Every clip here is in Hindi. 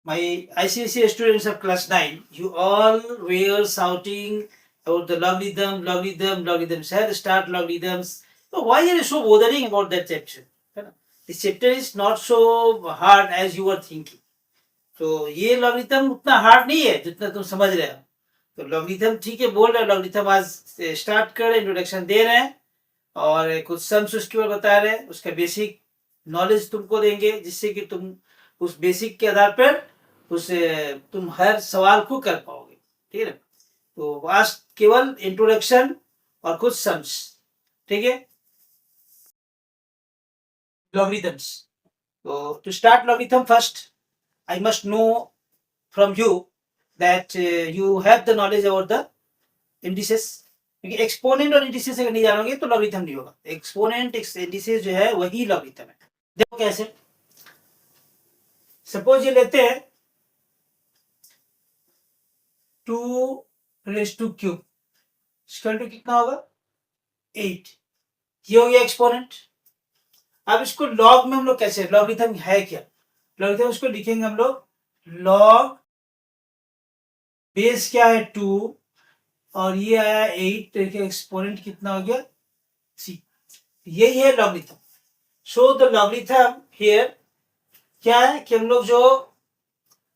My ICSE students of class 9, you all were shouting about the logarithm, logarithm, logarithms. Here start logarithms. So why are you so bothering about that chapter? This chapter is not so hard as you were thinking. तो ये लॉगरिथम उतना हार्ड नहीं है जितना तुम समझ रहे हो. तो लॉगरिथम ठीक है बोल रहे हो, लॉगरिथम आज स्टार्ट कर इंट्रोडक्शन दे रहे हैं और कुछ सम्स उसके बाद बता रहे हैं, उसका बेसिक नॉलेज तुमको देंगे जिससे कि तुम उस बेसिक के आधार पर उस तुम हर सवाल को कर पाओगे. ठीक है ना. तो आज केवल इंट्रोडक्शन और कुछ सम्स. ठीक है. लॉगरिथम्स. तो to start logarithm first I must know from you that you have the knowledge about the indices. क्योंकि एक्सपोनेंट और इंडिसेस अगर नहीं जानोगे तो लॉगरिथम नहीं होगा. एक्सपोनेंट इंडिसेस जो है वही लॉगरिथम है. देखो कैसे. सपोज ये लेते हैं 2 raise to cube equal to कितना होगा 8. ये हो गया एक्सपोनेंट. अब इसको लॉग में हम लोग कैसे, लॉगरिथम है क्या, लॉगरिथम उसको लिखेंगे हम लोग लॉग बेस क्या है 2 और ये आया 8. देखिए एक्सपोनेंट कितना हो गया 3. यही है logarithm. So the logarithm here क्या है कि हम लोग जो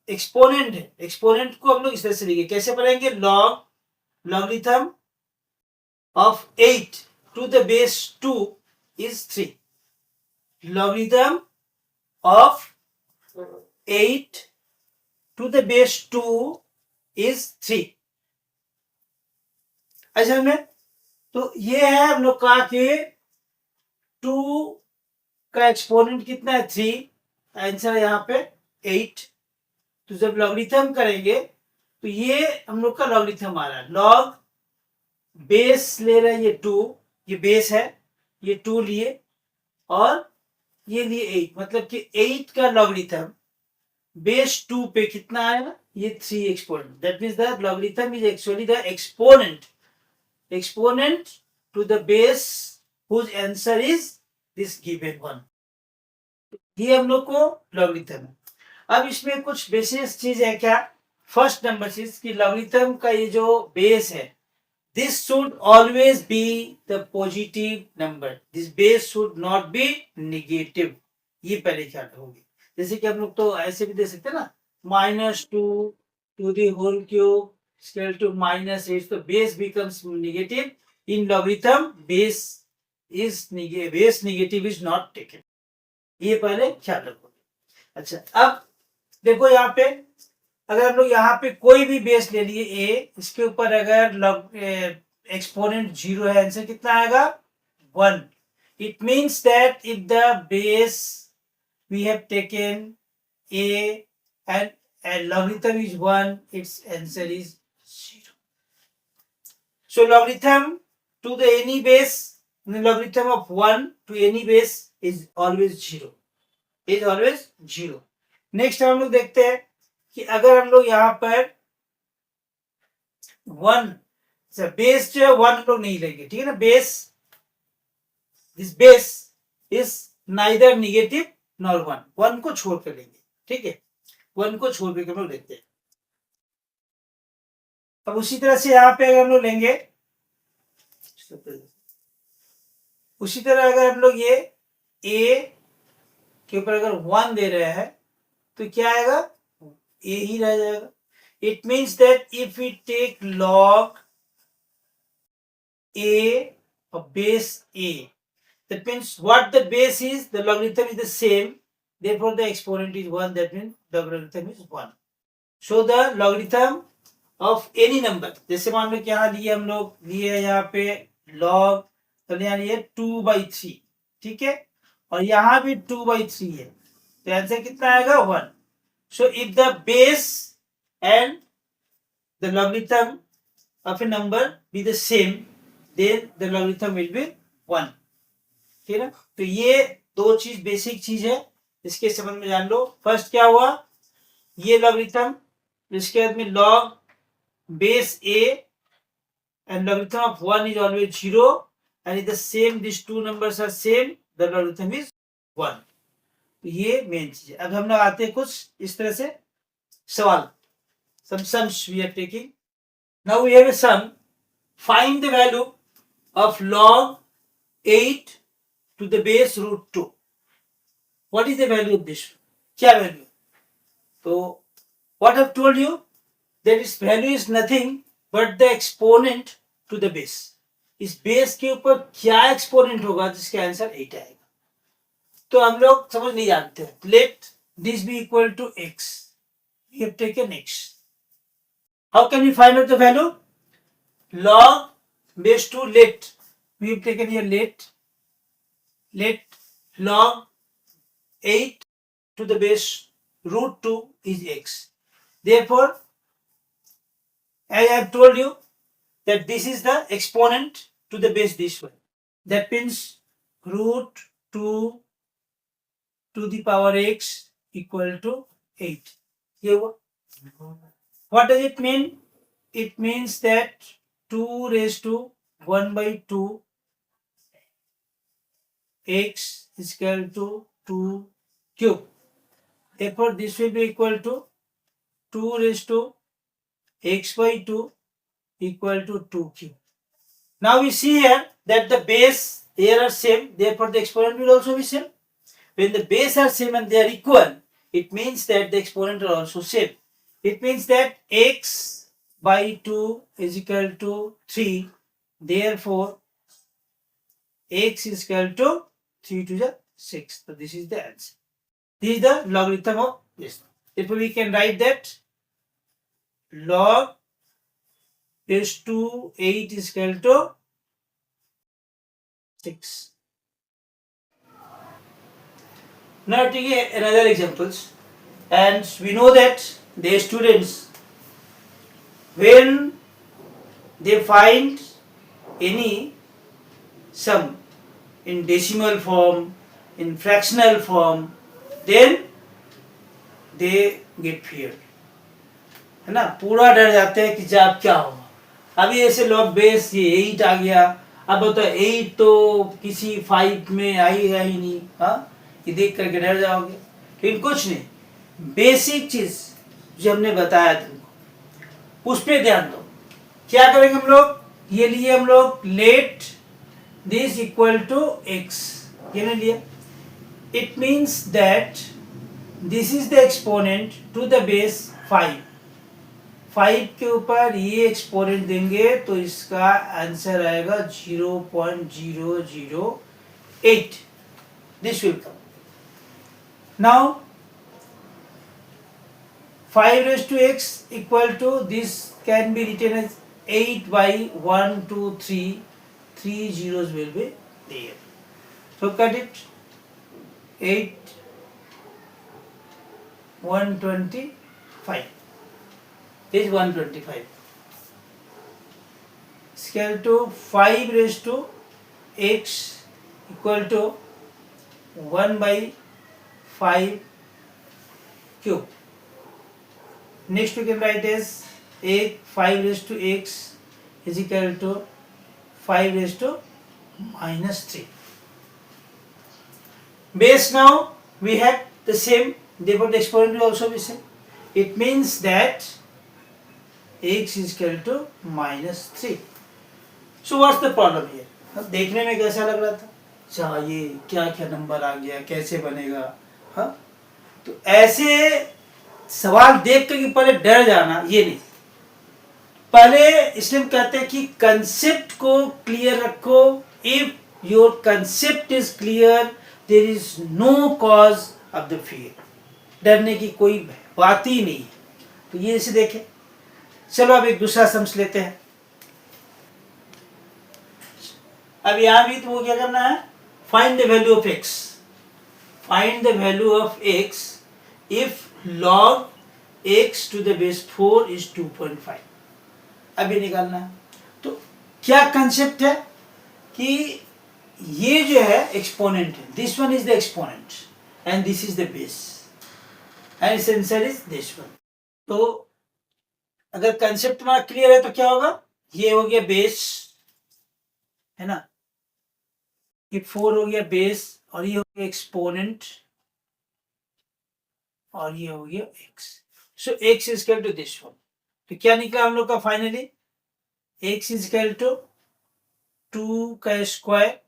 एक्सपोनेंट है, एक्सपोनेंट को हम लोग इस तरह से लिखेंगे. कैसे पढ़ेंगे, logarithm of 8 to the base 2 is 3. Logarithm of 8 to the base 2 is 3. अच्छा में तो ये है हम लोग कहा कि 2 का एक्सपोनेंट कितना है 3. आंसर यहाँ पे 8. तो जब लॉगरिथम करेंगे तो ये हम लोग का लॉगरिथम आ रहा है. लॉग बेस ले रहे हैं ये 2, ये बेस है, ये 2 लिए और ये लिए 8. मतलब कि 8 का लॉगरिथम बेस 2 पे कितना आएगा, ये 3 exponent. That means the logarithm is actually the exponent to the base whose answer is this given one. ये हम लोग को लॉगरिथम है. अब इसमें कुछ बेसिक चीज है क्या. फर्स्ट नंबर चीज कि लॉगरिथम का ये जो बेस है, this should always be the positive number. This base should not be negative. ये पहले ख्याल होगी. जैसे कि हम लोग तो ऐसे भी दे सकते हैं ना, -2 to the whole cube scale to -8. तो base becomes negative. In logarithm base negative is not taken. ये पहले ख्याल रखो. अच्छा अब देखो यहाँ पे अगर हम लोग यहाँ पे कोई भी बेस ले लिए a, इसके ऊपर अगर एक्सपोनेंट 0 है, आंसर कितना आएगा 1. It means that if the base we have taken a and logarithm is 1, its answer is 0. So logarithm to the any base, the logarithm of 1 to any base is always 0. Is always 0. Next हम लोग देखते हैं कि अगर हम लोग यहाँ पर 1 बेस जो है 1 हम लोग नहीं लेंगे. ठीक है ना. This base is neither negative nor 1 को छोड़ कर लेंगे. ठीक है. 1 को छोड़ कर हम लोग देखते हैं. अब उसी तरह से यहाँ पे अगर हम लोग लेंगे, उसी तरह अगर हम लोग ये a के ऊपर अगर 1 दे रहे हैं तो क्या आएगा, a ही रह जाएगा. It means that if we take log a of base a, that means what the base is, the logarithm is the same, therefore the exponent is 1. That means the logarithm is 1. So the logarithm of any number, जैसे मान लो कि यहाँ लिए हम लोग लिए यहाँ पे log, तो यहाँ लिए 2/3. ठीक है. और यहाँ भी 2/3 है, तो आंसर कितना आएगा 1. So if the base and the logarithm of a number be the same, then the logarithm will be 1. ठीक है ना. तो ये दो चीज बेसिक चीज है, इसके संबंध में जान लो. फर्स्ट क्या हुआ, ये लॉगरिथम, इसके बाद में log base a and logarithm of 1 is always 0 and is the same, these two numbers are same, the logarithm is 1. तो ये मेन चीज है. अब हम लोग आते हैं कुछ इस तरह से सवाल, some sums we are taking. Now we have a sum. Find the value of log 8 to the base root 2. What is the value of this? क्या value? So what I've told you, that its value is nothing but the exponent to the base. इस बेस के ऊपर क्या एक्सपोनेंट होगा जिसका आंसर 8 आएगा. तो हम लोग समझ नहीं जानते. Let this be equal to x. We have taken x. How can we find out the value? Log base 2 let. We have taken here let. Let log 8 to the base root 2 is x. Therefore, as I have told you that this is the exponent to the base this one. That means root 2 to the power x equal to 8. Here, what does it mean? It means that 2 raised to 1 by 2 x is equal to 2 cube. Therefore, this will be equal to 2 raised to x by 2 equal to 2 cube. Now we see here that the base here are same, therefore the exponent will also be same. When the base are same and they are equal, it means that the exponent are also same. It means that x by 2 is equal to 3. Therefore, x is equal to 3 to the 6. So this is the answer. This is the logarithm of this. Therefore, we can write that log base 2 8 is equal to 6. Now take another examples, and we know that the students, when they find any sum in decimal form, in fractional form, then they get feared. है ना, पूरा डर जाते हैं कि जब क्या होगा. अभी ऐसे लॉग बेस ये 8 आ गया, अब बताओ 8 तो किसी 5 में आएगा ही नहीं. हाँ, ये देख करके डर जाओगे. लेकिन कुछ नहीं, बेसिक चीज जो हमने बताया तुमको उस पर ध्यान दो. क्या करेंगे हम लोग, ये लिए हम लोग let this equal to x. ये नहीं लिया. It means that this is the exponent to the base 5. 5 के ऊपर ये एक्सपोनेंट देंगे तो इसका आंसर आएगा 0.008. This will come. Now 5 raised to x equal to this can be written as 8 by 1 2 3. 3 zeros will be there. So cut it. 8 125. This is 125. Scale to 5 raised to x equal to 1 by 5 cube. Next we can write as 5 raised to x is equal to 5 raised to minus 3. Base now we have the same, therefore the exponent will also be same. It means that x is equal to minus 3. So what's the problem here? अब देखने में कैसा लग रहा था, अच्छा ये क्या क्या नंबर आ गया, कैसे बनेगा. हाँ, तो ऐसे सवाल देख कर कि पहले डर जाना ये नहीं. पहले इसलिए हम कहते हैं कि कंसेप्ट को क्लियर रखो. If your concept is clear there is no cause of the fear. डरने की कोई बात ही नहीं. तो ये इसे देखें. चलो अब एक दूसरा समझ लेते हैं. अब यहां भी तुमको क्या करना है, find the value of x. Find the value of x if log x to the base 4 is 2.5. अभी निकालना है. तो क्या कंसेप्ट है कि ये जो है एक्सपोनेंट है, this one is the exponent and this is the base and it's answer is this one. तो अगर कंसेप्ट हमारा क्लियर है तो क्या होगा, ये हो गया बेस, है ना, ये 4 हो गया बेस और ये हो गया एक्सपोनेंट और ये हो गया x. So x is equal to this one. तो क्या निकला हम लोग का finally? x is equal to 2 का स्क्वायर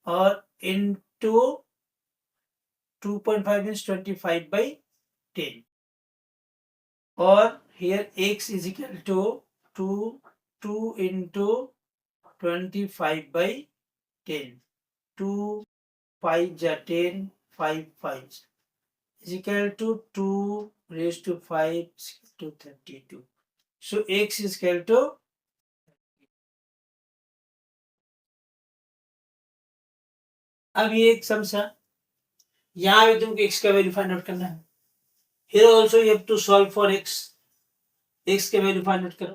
और into 2.5 means 25/10. Or here x is equal to 2 into 25/10. 2 5 ja 10, 5 5 is equal to 2 raised to 5 is equal to 32. So x is equal to, अब ये एक समस्या, यहाँ भी तुमको x का वैल्यू फाइंड आउट करना है. Here also you have to solve for x. x के वैल्यू फाइंड आउट करो.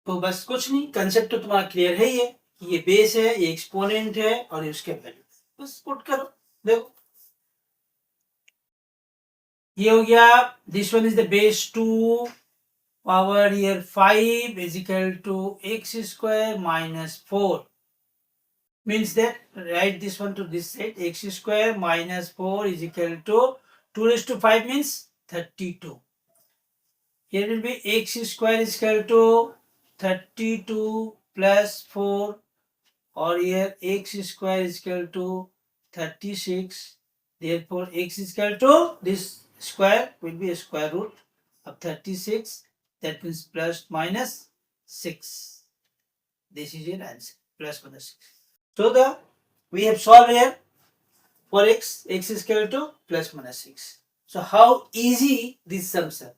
तो बस कुछ नहीं, कंसेप्ट तो तुम्हारा क्लियर है ही है कि ये बेस है, ये एक्सपोनेंट है और ये उसके वैल्यू, बस पुट करो. देखो ये हो गया, this one is the base 2 power here 5 is equal to x square minus 4. Means that write this one to this side, x square minus 4 is equal to 2 raised to 5 means 32. Here will be x square is equal to 32 plus 4, or here x square is equal to 36. Therefore x is equal to, this square will be a square root of 36, that means plus minus 6. This is your answer, plus minus 6. So we have solved here for x is equal to plus minus 6. So how easy these sums are.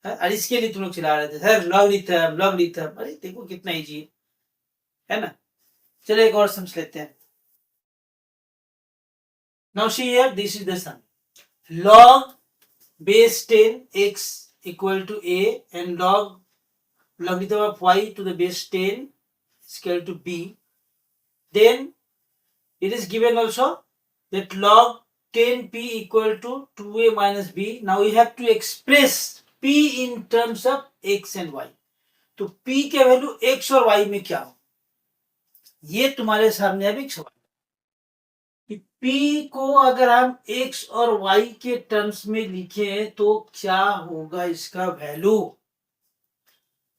और इसके लिए तुम लोग चला रहे थे सर लॉगरिथम, अरे देखो कितना इजी है ना. चलो एक और सम्स लेते हैं. Now see here, this is the sum. Log base 10 x equal to a and logarithm of y to the base 10 is equal to b. Then it is given also that log 10p equal to 2a minus b. Now we have to express p in terms of x and y. तो p के वैल्यू x और y में क्या हो, ये तुम्हारे सामने अभी सवाल कि p को अगर हम x और y के टर्म्स में लिखें तो क्या होगा इसका वैल्यू,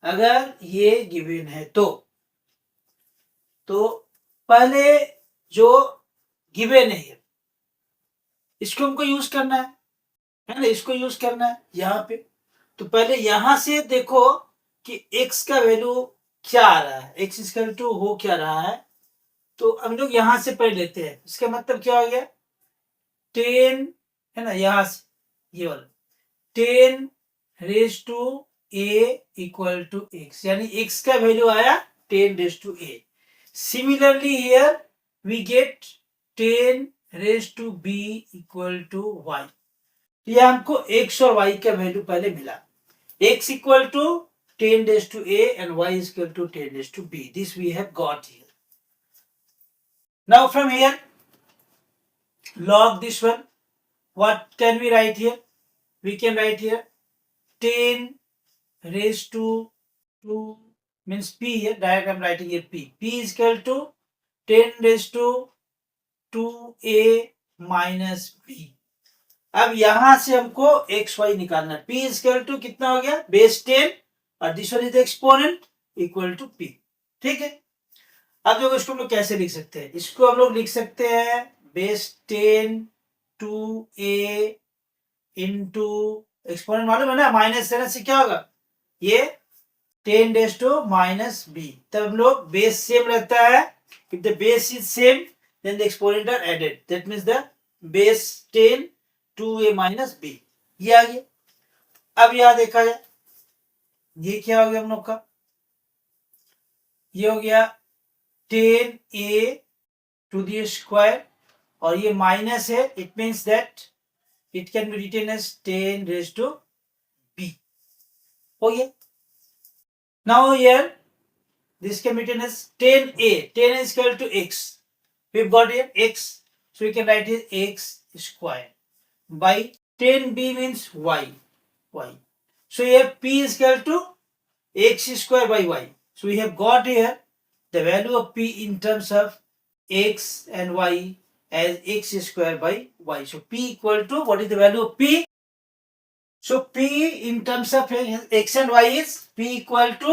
अगर ये गिवन है तो पहले जो गिवन है इसको हमको यूज करना है ना, इसको यूज करना है यहाँ पे. तो पहले यहां से देखो कि x का वैल्यू क्या आ रहा है, x इक्वल टू हो क्या रहा है. तो हम लोग यहां से पढ़ लेते हैं. इसका मतलब क्या हो गया, 10 है ना, यहां से ये वाला 10 raise to a equal to x, यानी x का वैल्यू आया 10 raise to a. Similarly here we get 10 raise to b equal to y. ये हमको x और y का वैल्यू पहले मिला. x equal to 10 raised to a and y is equal to 10 raised to b. This we have got here. Now from here, log this one. What can we write here? We can write here 10 raised to 2 means p here. Direct I am writing here p. p is equal to 10 raised to 2a minus b. अब यहां से हमको एक्स वाई निकालना है. p इज इक्वल टू कितना हो गया, बेस 10 और this one is exponent equal to p. ठीक है. अब देखो इसको हम लोग कैसे लिख सकते हैं, इसको हम लोग लिख सकते हैं बेस 10 2a इंटू एक्सपोनेंट मालूम है ना, माइनस देने से क्या होगा, ये 10 रेज टू माइनस b. तब हम लोग बेस सेम रहता है. If the base is same then the exponent are added, that means the base 10 2a minus b. ये आ गया. अब यहां देखा जाए ये क्या हो गया हम लोग का, ये हो गया 10a टू द स्क्वायर और ये माइनस है, it means that it can be written as 10 raise to b. हो गया. Now here this can be written as 10a. 10 is equal to x. We've got here x, so we can write it x square by 10b means y. So here p is equal to x square by y. So we have got here the value of p in terms of x and y as x square by y. So p equal to, what is the value of p? So P in terms of x and y is P equal to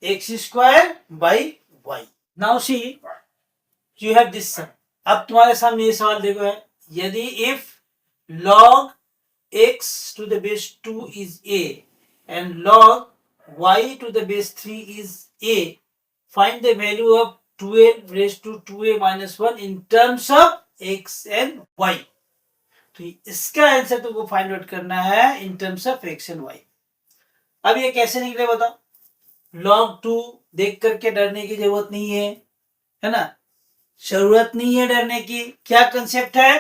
x square by y. Now see, you have this sum. अब तुम्हारे सामने ये सवाल देखो है, यदि if log x to the base 2 is a and log y to the base 3 is a, find the value of 12 raised to 2a minus 1 in terms of x and y. तो इसका आंसर तुमको फाइंड आउट करना है in terms of X and Y. अब ये कैसे निकले बताओ. log 2 देख करके डरने की जरूरत नहीं है ना, जरूरत नहीं है डरने की. क्या कंसेप्ट है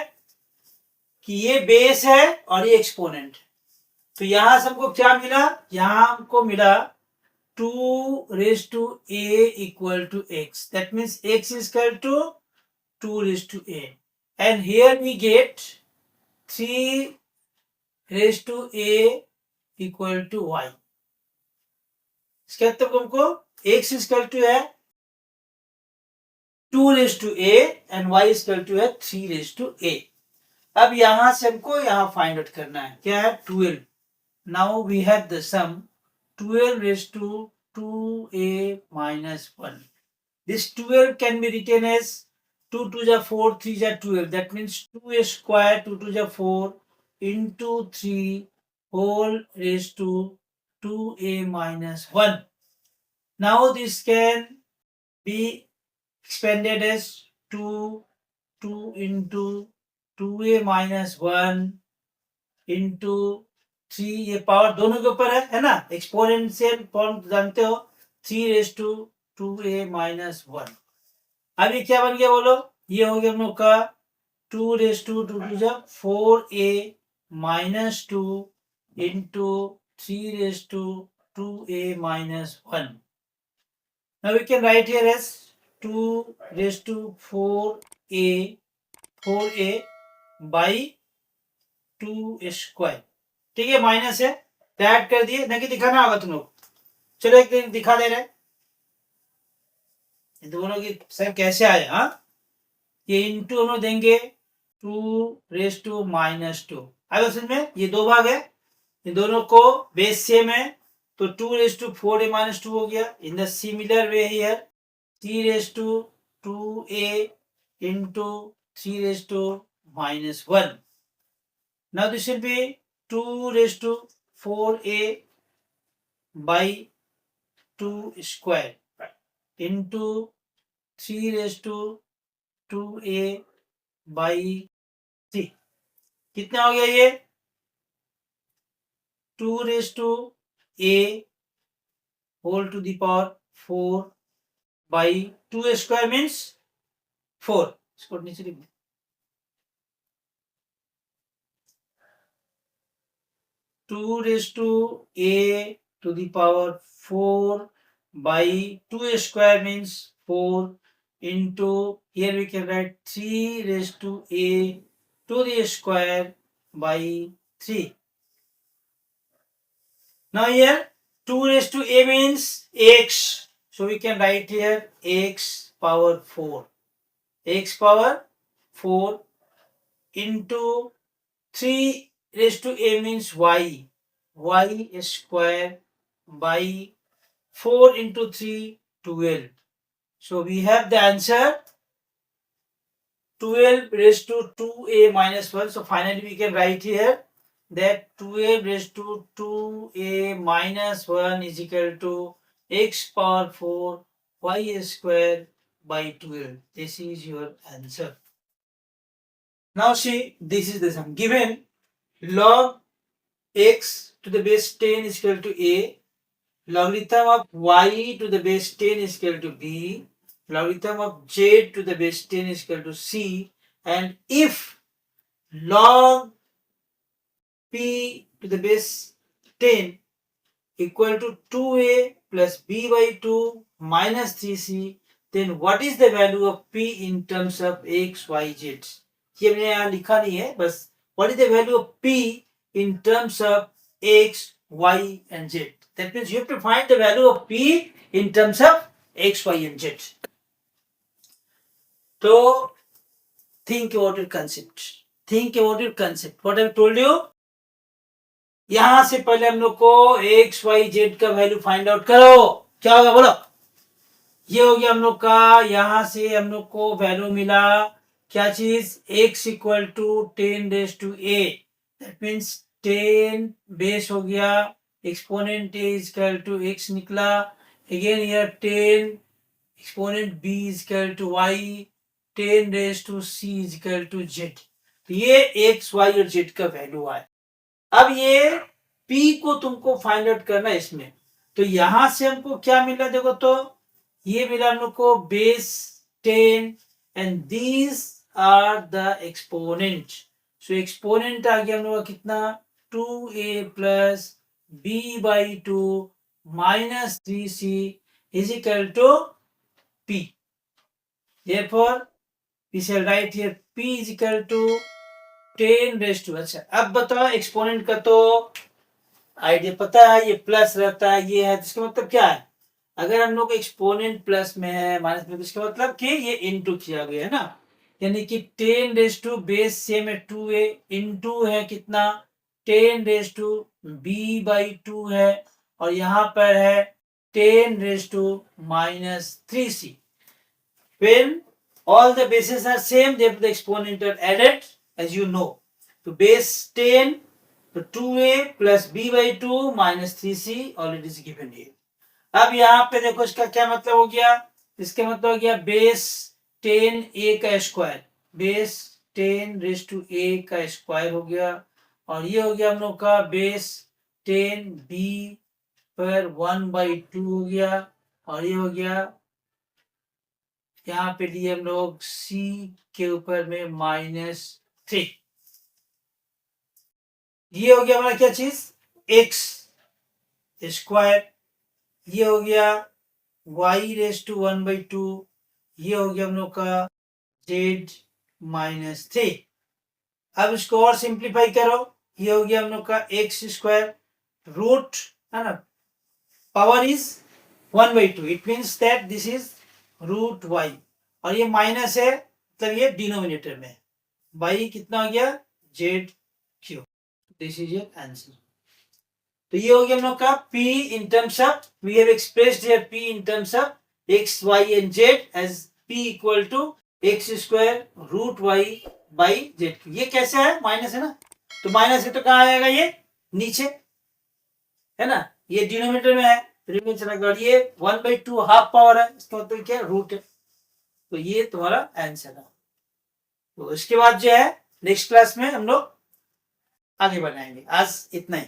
कि ये बेस है और ये एक्सपोनेंट. तो यहां से हमको क्या मिला, यहां हमको मिला 2 raised to a equal to x. That means x is equal to 2 raised to a. And here we get 3 raised to a equal to y. इसके मतलब हमको x is equal to है 2 raised to a and y is equal to है 3 raised to a. अब यहां से हमको यहां फाइंड आउट करना है, क्या है 12. Now we have the sum 12 raised to 2a minus 1. This 12 can be written as 2 to the 4, 3 to 12. That means 2a square 2 to the 4 into 3 whole raised to 2a minus 1. Now this can be expanded as 2 into 2a minus 1 into 3. ये पावर दोनों के ऊपर है ना, एक्सपोनेंशियल फॉर्म जानते हो, 3 raised to 2a minus 1. अब ये क्या बन गया बोलो, ये हो गया हम लोग का 2 raised to 2 to the 4a minus 2 into 3 raised to 2a minus 1. Now we can write here as 2 raised to 4a by 2 square. ठीक है, माइनस है तो ऐड कर दिए, नहीं दिखाना होगा तुम लोग. चलो एक दिन दिखा दे रहे दोनों की सर कैसे आए. हाँ, ये इंटू हम लोग देंगे 2 raised to minus 2. आगे समझ में, ये दो भाग है, इन दोनों को बेस सेम है तो 2 raised to 4a minus 2 हो गया. In the similar way here 3 raised to 2a into 3 raised to minus 1. Now this will be 2 raised to 4a by 2 square into 3 raised to 2a by 3. कितना हो गया ये 2 raised to a whole to the power 4 by 2 square means 4. इसको नीचे लिख 2 raised to a to the power 4 by 2 square means 4 into, here we can write 3 raised to a to the square by 3. Now here 2 raised to a means x, so we can write here x power 4. X power 4 into 3 raised to a means y square by 4 into 3 12. So we have the answer 12 raised to 2a minus 1. So finally we can write here that 12 raised to 2a minus 1 is equal to x power 4 y square by 12. This is your answer. Now see, this is the sum. Given log x to the base 10 is equal to a, logarithm of y to the base 10 is equal to b, logarithm of z to the base 10 is equal to c, and if log p to the base 10 equal to 2a plus b by 2 minus 3c, then what is the value of p in terms of x, y, z? ये मैंने यहाँ लिखा नहीं है, बस what is the value of p in terms of x, y and z? That means you have to find the value of p in terms of x, y and z. So think about your concept. Think about your concept. What I have told you? यहां से पहले हम लोग को एक्स वाई जेड का वैल्यू फाइंड आउट करो। क्या होगा बोलो? ये हो गया हम लोग का, यहां से हम लोग को वैल्यू मिला क्या चीज, x equal to 10⁻⁴, that means 10 base हो गया, exponent a is equal to x निकला, again here 10 exponent b is equal to y, 10⁻⁶ is equal to z। ये x y और z का वैल्यू है। अब ये p को तुमको फाइंड आउट करना है इसमें। तो यहां से हमको क्या मिला देखो, तो ये मिला हम लोग को base 10 and these are the exponent. So exponent आ गया हम लोग का कितना, 2a plus b by 2 minus 3c is equal to p। therefore we shall write here p is equal to 10⁻²। अच्छा अब बताओ, एक्सपोनेंट का तो आइडिया पता है, ये प्लस रहता है, ये है, तो इसका मतलब क्या है, अगर हम लोग एक्सपोनेंट प्लस में है माइनस में, तो इसका मतलब कि ये इनटू किया गया है ना, यानी कि 10⁻² बेस सेम है 2a, इनटू है कितना 10⁻b बाई 2 है, और यहाँ पर है 10⁻⁻3c। when all the bases are same, therefore the exponent are added, as you know. तो base 10, तो 2a plus b by 2 minus 3c already is given here. अब यहाँ पे देखो इसका क्या मतलब हो गया, इसका मतलब हो गया बेस 10a का स्क्वायर, बेस 10⁻a का स्क्वायर हो गया, और ये हो गया हम लोग का बेस 10b पर 1/2 हो गया, और ये हो गया यहाँ पे लिए हम लोग c के ऊपर में -3। ये हो गया हमारा क्या चीज, x स्क्वायर, ये हो गया y⁻⁴, ये हो गया हम लोग का z-3। अब इसको और सिंप्लीफाई करो, ये हो गया हम लोग का x स्क्वायर, रूट है ना, power is 1/2, it means that this is root y, और ये माइनस है मतलब ये डिनोमिनेटर में, y कितना हो गया z³। This is your answer. तो ये हो गया हम लोग का p in terms of, we have expressed here p in terms of x, y and z as p equal to x square root y by z। ये कैसे है, माइनस है ना, तो माइनस है तो कहाँ आएगा, ये नीचे है ना, ये डिनोमिनेटर में है, ये 1/2 हाफ पावर है, इसका मतलब क्या, रूट है। तो ये तुम्हारा आंसर है। तो इसके बाद जो है नेक्स्ट क्लास में हम लोग आगे बढ़ाएंगे। आज इतना ही।